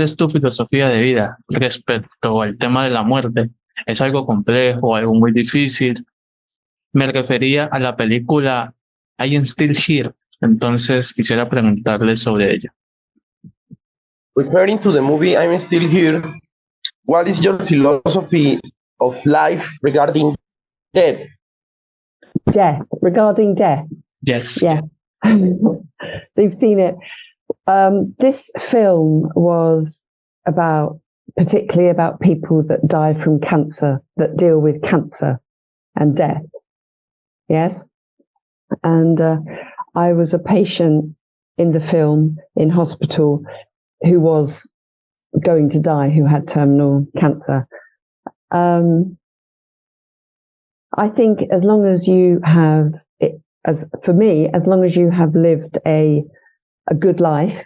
es tu filosofía de vida respecto al tema de la muerte? ¿Es algo complejo, algo muy difícil? Me refería a la película I Am Still Here, entonces quisiera preguntarle sobre ella. Referring to the movie I'm Still Here, what is your philosophy of life regarding death? Regarding death. Yes. Yeah. They've seen it. This film was particularly about people that die from cancer, that deal with cancer and death. Yes. And I was a patient in the film in hospital who was going to die, who had terminal cancer. I think as long as you have, as long as you have lived a good life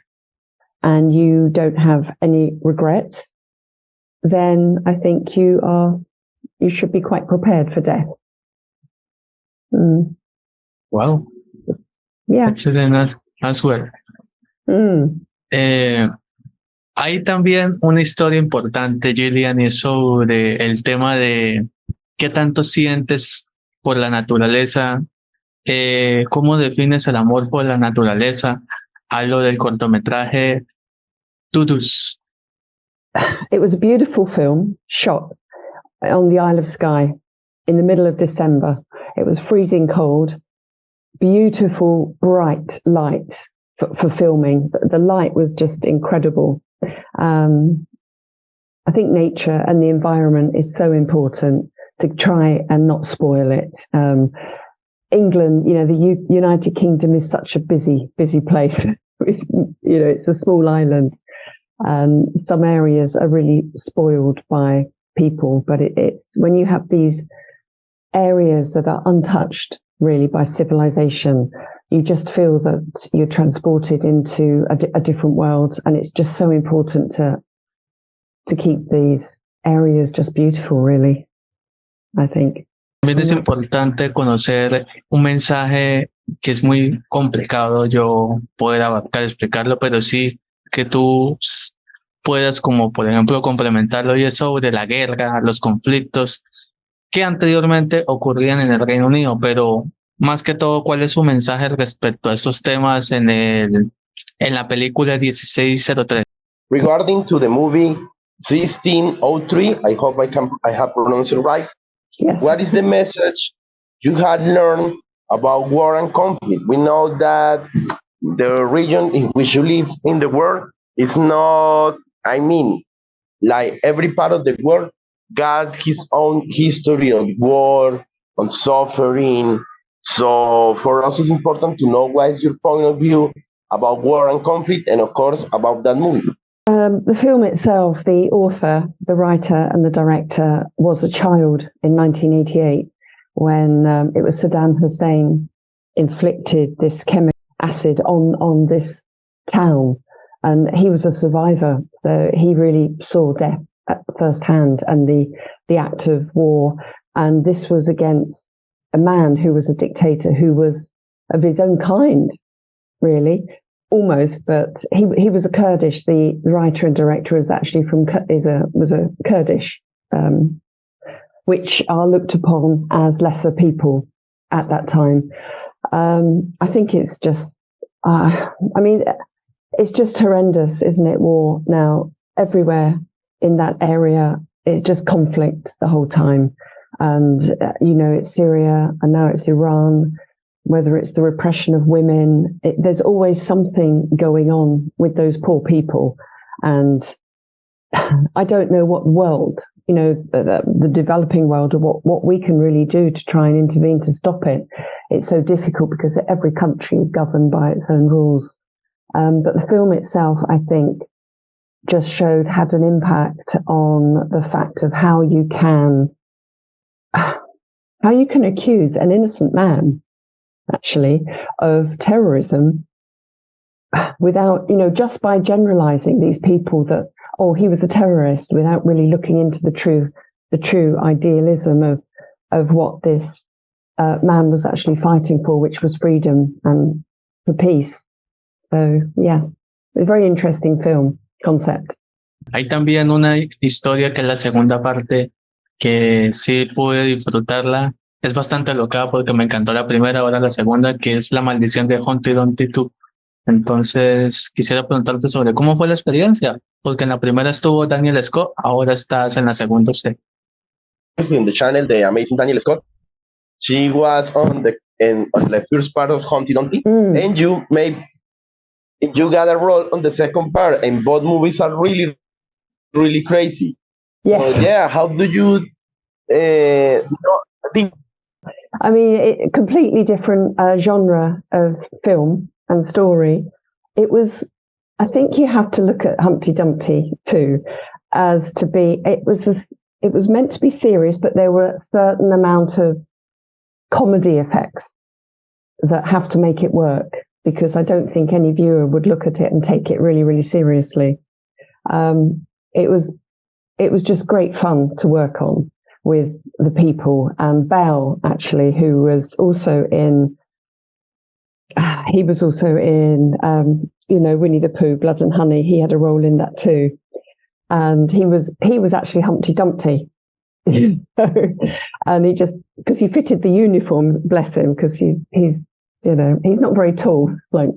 and you don't have any regrets, then I think you should be quite prepared for death. Wow. Yeah. Excellent as well. Hay también una historia importante, Gillian, y es sobre el tema de qué tanto sientes por la naturaleza, cómo defines el amor por la naturaleza. Hablo del cortometraje Tudus. It was a beautiful film shot on the Isle of Skye in the middle of December. It was freezing cold, beautiful, bright light for filming. The light was just incredible. I think nature and the environment is so important to try and not spoil it. England, the United Kingdom is such a busy place. It's a small island. Some areas are really spoiled by people, but it's when you have these areas that are untouched really by civilization, you just feel that you're transported into a different world, and it's just so important to keep these areas just beautiful, really, I think. También es importante conocer un mensaje que es muy complicado yo poder abarcar, explicarlo, pero sí que tú puedas, como por ejemplo, complementarlo, y es sobre la guerra, los conflictos que anteriormente ocurrían en el Reino Unido, pero más que todo, ¿cuál es su mensaje respecto a esos temas en la película 1603? Regarding to the movie 1603, I hope I have pronounced it right. Yes. What is the message you had learned about war and conflict? We know that the region in which you live in the world is not, like every part of the world got his own history of war, on suffering. So for us, it's important to know what is your point of view about war and conflict, and of course about that movie. The film itself, the author, the writer and the director was a child in 1988 when it was Saddam Hussein inflicted this chemical acid on this town, and he was a survivor, so he really saw death at firsthand and the act of war. And this was against a man who was a dictator, who was of his own kind, really. Almost, but he was a Kurdish. The writer and director is actually was a Kurdish, which are looked upon as lesser people at that time. I think it's just, it's just horrendous, isn't it? War now everywhere in that area. It's just conflict the whole time, and it's Syria and now it's Iran. Whether it's the repression of women, there's always something going on with those poor people. And I don't know what world, the developing world, or what we can really do to try and intervene to stop it. It's so difficult because every country is governed by its own rules. But the film itself, I think, just had an impact on the fact of how you can accuse an innocent man, actually, of terrorism without, just by generalizing these people that, he was a terrorist, without really looking into the true idealism of what this man was actually fighting for, which was freedom and for peace. So, yeah, a very interesting film concept. Hay también una historia que es la segunda parte que sí pude disfrutarla. Es bastante loca porque me encantó la primera, ahora la segunda, que es La maldición de Humpty Dumpty 2. Entonces, quisiera preguntarte sobre cómo fue la experiencia, porque en la primera estuvo Daniel Scott, ahora estás en la segunda usted. In the channel, the amazing Daniel Scott. She was on the first part of Humpty Dumpty, and you got a role on the second part, and both movies are really really crazy. Yes. So yeah, how do you think? I mean, completely different genre of film and story. It was, I think you have to look at Humpty Dumpty too, as to be, it was meant to be serious, but there were a certain amount of comedy effects that have to make it work, because I don't think any viewer would look at it and take it really, really seriously. It was just great fun to work on with the people, and Belle, actually, who was also in, Winnie the Pooh, Blood and Honey. He had a role in that too, and he was actually Humpty Dumpty. And he just, because he fitted the uniform, bless him, because he's not very tall, but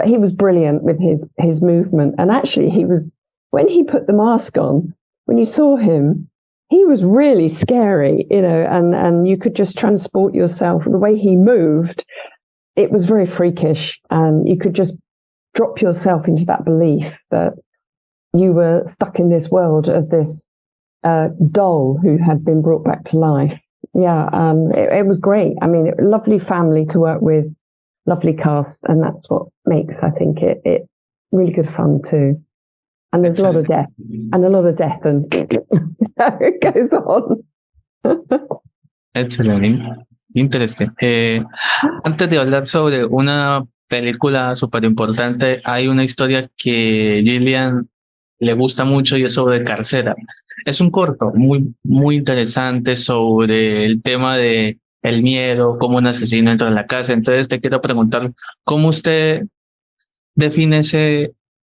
he was brilliant with his movement. And actually, when he put the mask on, when you saw him, he was really scary, and you could just transport yourself. The way he moved, it was very freakish, and you could just drop yourself into that belief that you were stuck in this world of this doll who had been brought back to life. Yeah, it was great. I mean, lovely family to work with, lovely cast, and that's what makes, I think, it really good fun too. And there's a lot of death, and it goes on. Excelente, interesante. Antes de hablar sobre una película súper importante, hay una historia que Gillian le gusta mucho y es sobre Carcera. Es un corto muy, muy interesante sobre el tema de el miedo, cómo un asesino entra en la casa. Entonces te quiero preguntar, ¿cómo usted define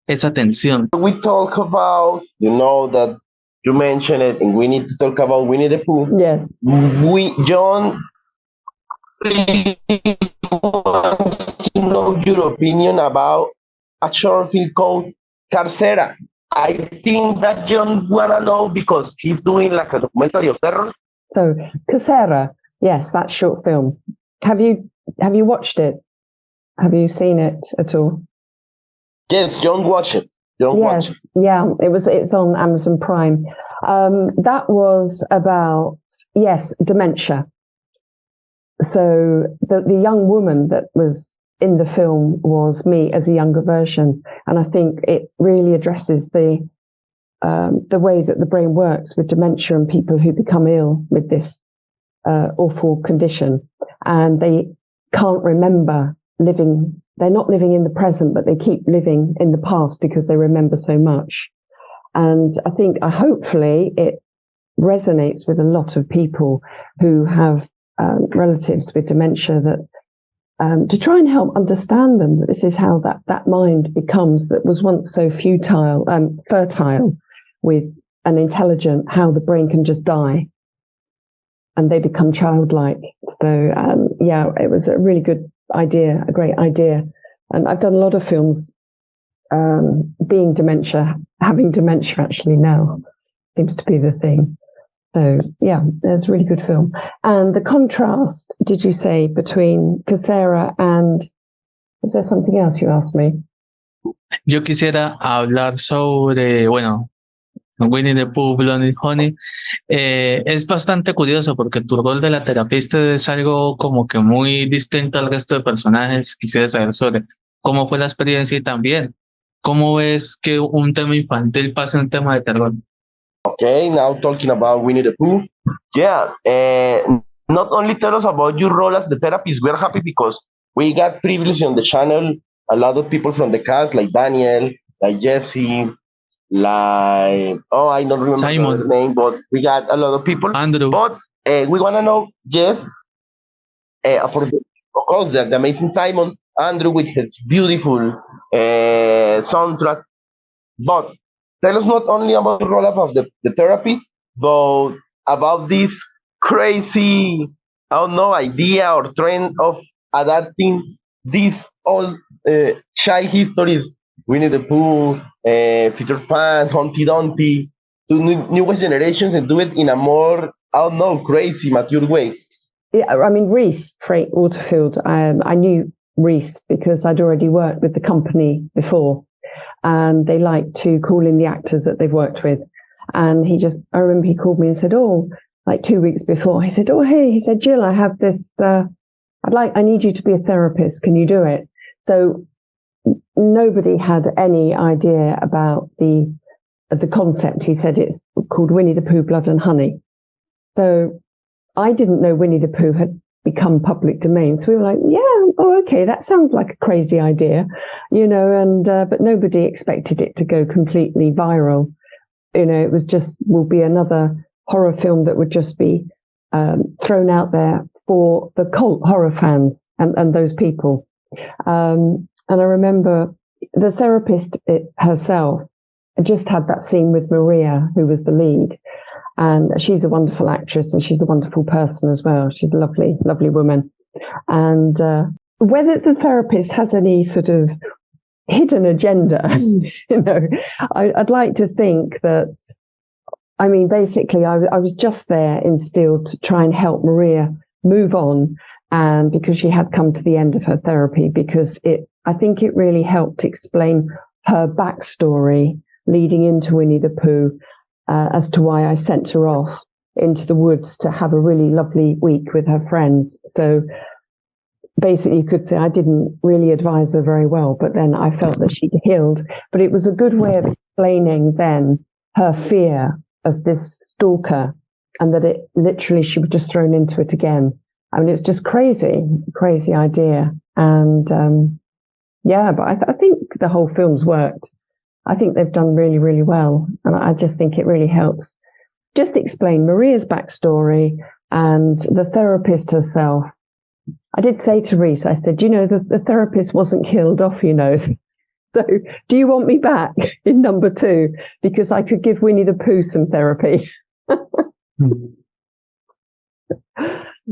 esa tensión? We talk about, that you mentioned it, and we need to talk about Winnie the Pooh. Yes. John really wants to know your opinion about a short film called Carcera. I think that John wanna know because he's doing like a documentary of terror. So Carcera, yes, that short film. Have you watched it? Have you seen it at all? Yes, John watched it. Yeah, it's on Amazon Prime. That was about, dementia. So the young woman that was in the film was me as a younger version, and I think it really addresses the way that the brain works with dementia and people who become ill with this awful condition, and they can't remember living. They're not living in the present, but they keep living in the past because they remember so much. And I think, hopefully, it resonates with a lot of people who have relatives with dementia, that to try and help understand them, that this is how that mind becomes, that was once so fertile with an intelligent, how the brain can just die and they become childlike. So, it was a really good idea, a great idea. And I've done a lot of films having dementia actually now seems to be the thing. So, it's a really good film. And the contrast, did you say, between Carcera and, is there something else you asked me? Yo quisiera hablar sobre, Winnie the Pooh, Blood and Honey. Es bastante curioso porque tu rol de la terapista es algo como que muy distinto al resto de personajes. Quisiera saber sobre cómo fue la experiencia y también cómo ves que un tema infantil pasa en un tema de terror. Okay, now talking about Winnie the Pooh. Yeah, not only tell us about your role as the therapist, we're happy because we got previously on the channel a lot of people from the cast, like Daniel, like Jesse, I don't remember Simon. his name, but we got a lot of people. Andrew. But we want to know, Jeff, of course, the amazing Simon, Andrew with his beautiful soundtrack. But tell us not only about the role of the therapist, but about this crazy, I don't know, idea or trend of adapting these old child histories, Winnie the Pooh, Peter Pan, Humpty Dumpty, to newest generations and do it in a more, I don't know, crazy, mature way. Yeah, I mean, Reese, Frank Waterfield, I knew Reese because I'd already worked with the company before, and they like to call in the actors that they've worked with. And I remember he called me and said, like 2 weeks before, he said, hey, he said, Jill, I have this, I need you to be a therapist. Can you do it? So nobody had any idea about the concept. He said it's called Winnie the Pooh, Blood and Honey. So I didn't know Winnie the Pooh had become public domain. So we were like, okay, that sounds like a crazy idea, and but nobody expected it to go completely viral. It was just, will be another horror film that would just be thrown out there for the cult horror fans and those people. And I remember the therapist herself just had that scene with Maria, who was the lead. And she's a wonderful actress and she's a wonderful person as well. She's a lovely, lovely woman. And whether the therapist has any sort of hidden agenda, I'd like to think that, basically I was just there instilled to try and help Maria move on, and because she had come to the end of her therapy, because I think it really helped explain her backstory leading into Winnie the Pooh, as to why I sent her off into the woods to have a really lovely week with her friends. So basically you could say I didn't really advise her very well, but then I felt that she'd healed. But it was a good way of explaining then her fear of this stalker, and that she was just thrown into it again. It's just crazy idea. And but I think the whole film's worked. I think they've done really, really well. And I just think it really helps just explain Maria's backstory and the therapist herself. I did say to Reese, I said, the therapist wasn't killed off, So do you want me back in number 2? Because I could give Winnie the Pooh some therapy. But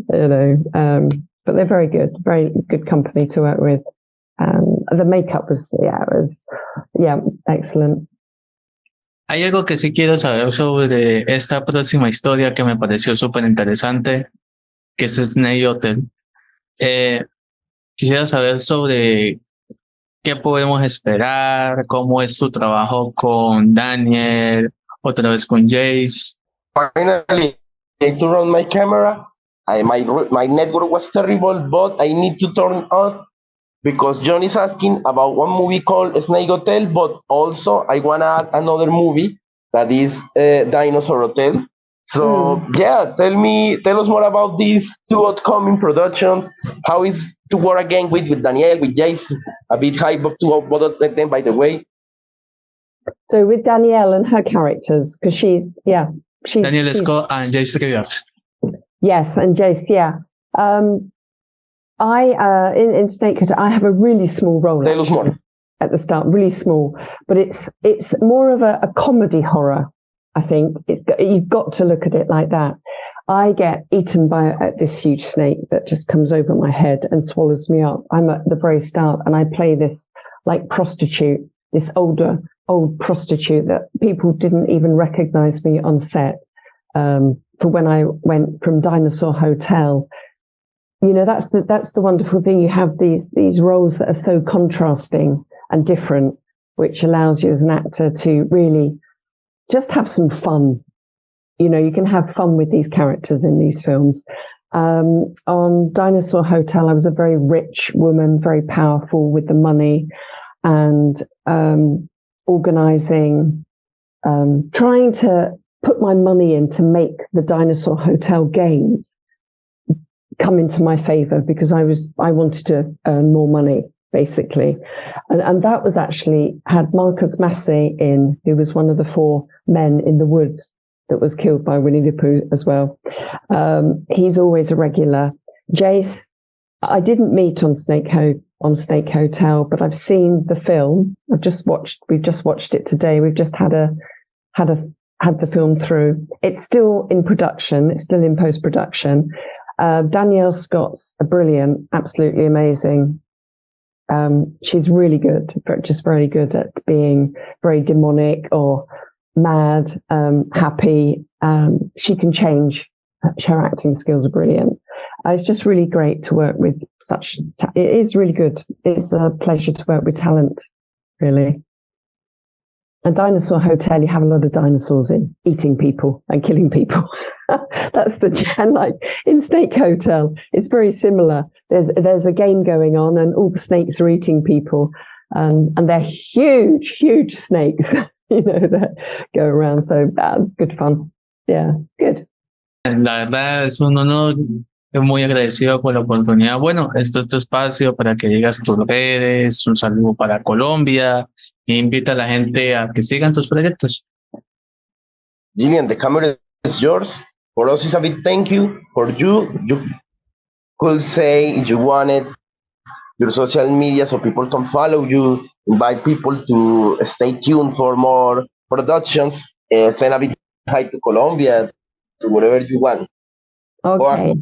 they're very good company to work with. The makeup was excellent. Hay algo que sí quiero saber sobre esta próxima historia que me pareció súper interesante, que es Snake Hotel. Quisiera saber sobre qué podemos esperar, cómo es tu trabajo con Daniel, otra vez con Jace. Finally, I need to run my camera. My network was terrible, but I need to turn on because John is asking about one movie called Snake Hotel, but also I want to add another movie that is Dinosaur Hotel. So tell us more about these 2 upcoming productions. How is to work again with Danielle, with Jace, a bit hype up to both of them, by the way. So with Danielle and her characters, because she's Danielle Scott and Jace Rivers. Yes, and Jace, I in Snake Hotel, I have a really small role. Tell us more. At the start, really small, but it's more of a comedy horror. I think you've got to look at it like that. I get eaten by this huge snake that just comes over my head and swallows me up. I'm at the very start, and I play this like prostitute, this old prostitute that people didn't even recognize me on set. For when I went from Dinosaur Hotel, that's the wonderful thing. You have these roles that are so contrasting and different, which allows you as an actor to really just have some fun. You can have fun with these characters in these films. On Dinosaur Hotel, I was a very rich woman, very powerful with the money, and organizing, trying to put my money in to make the Dinosaur Hotel games come into my favor, because I wanted to earn more money, basically. And that was actually had Marcus Massey in, who was one of the 4 men in the woods that was killed by Winnie the Pooh as well. He's always a regular. Jace, I didn't meet on Snake on Snake Hotel, but I've seen the film. We've just watched it today. We've just had the film through. It's still in production. It's still in post-production. Danielle Scott's brilliant, absolutely amazing. She's really good, just very good at being very demonic or mad, happy. She can change. Her acting skills are brilliant. It's just really great to work with it is really good. It's a pleasure to work with talent, really. And Dinosaur Hotel, you have a lot of dinosaurs eating people and killing people. That's and like in Snake Hotel, it's very similar. There's a game going on, and all the snakes are eating people, and they're huge snakes, that go around. So good fun. Yeah, good. La verdad es un honor, estoy muy agradecido por la oportunidad. Bueno, esto es tu espacio para que digas tus redes, un saludo para Colombia, e invita a la gente a que sigan tus proyectos. Gillian, the camera is yours. For us, it's a big thank you. For you could say, if you wanted, your social media so people can follow you, invite people to stay tuned for more productions, send a big hi to Colombia, to whatever you want. Okay.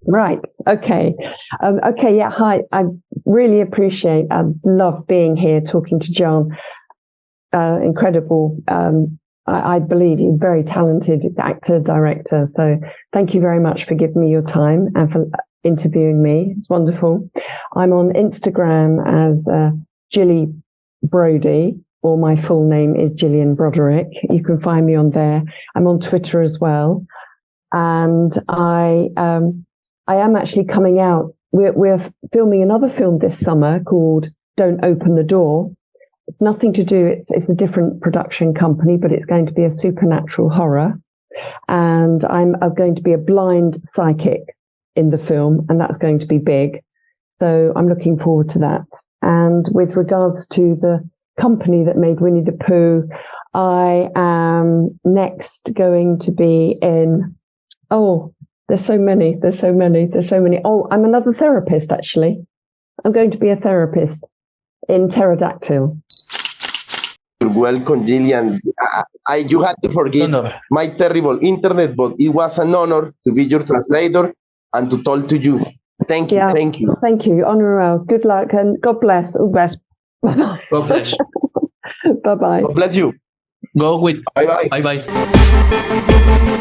Right. Okay. Okay. Yeah. Hi. I really appreciate. I love being here talking to John. Incredible. I believe you're a very talented actor, director. So thank you very much for giving me your time and for interviewing me. It's wonderful. I'm on Instagram as Gilly Brody, or my full name is Gillian Broderick. You can find me on there. I'm on Twitter as well. And I am actually coming out. We're filming another film this summer called Don't Open the Door. It's nothing to do. It's a different production company, but it's going to be a supernatural horror. And I'm going to be a blind psychic in the film, and that's going to be big. So I'm looking forward to that. And with regards to the company that made Winnie the Pooh, I am next going to be in, there's so many. Oh, I'm another therapist, actually. I'm going to be a therapist in Pterodactyl. You're welcome, Gillian. You had to forgive my terrible internet, but it was an honor to be your translator and to talk to you. Thank you. Yeah, thank you. Thank you. Honourable. Good luck and God bless. All best. Bye-bye. God bless. Bye-bye. God bless you. Go with. Bye-bye. Bye-bye.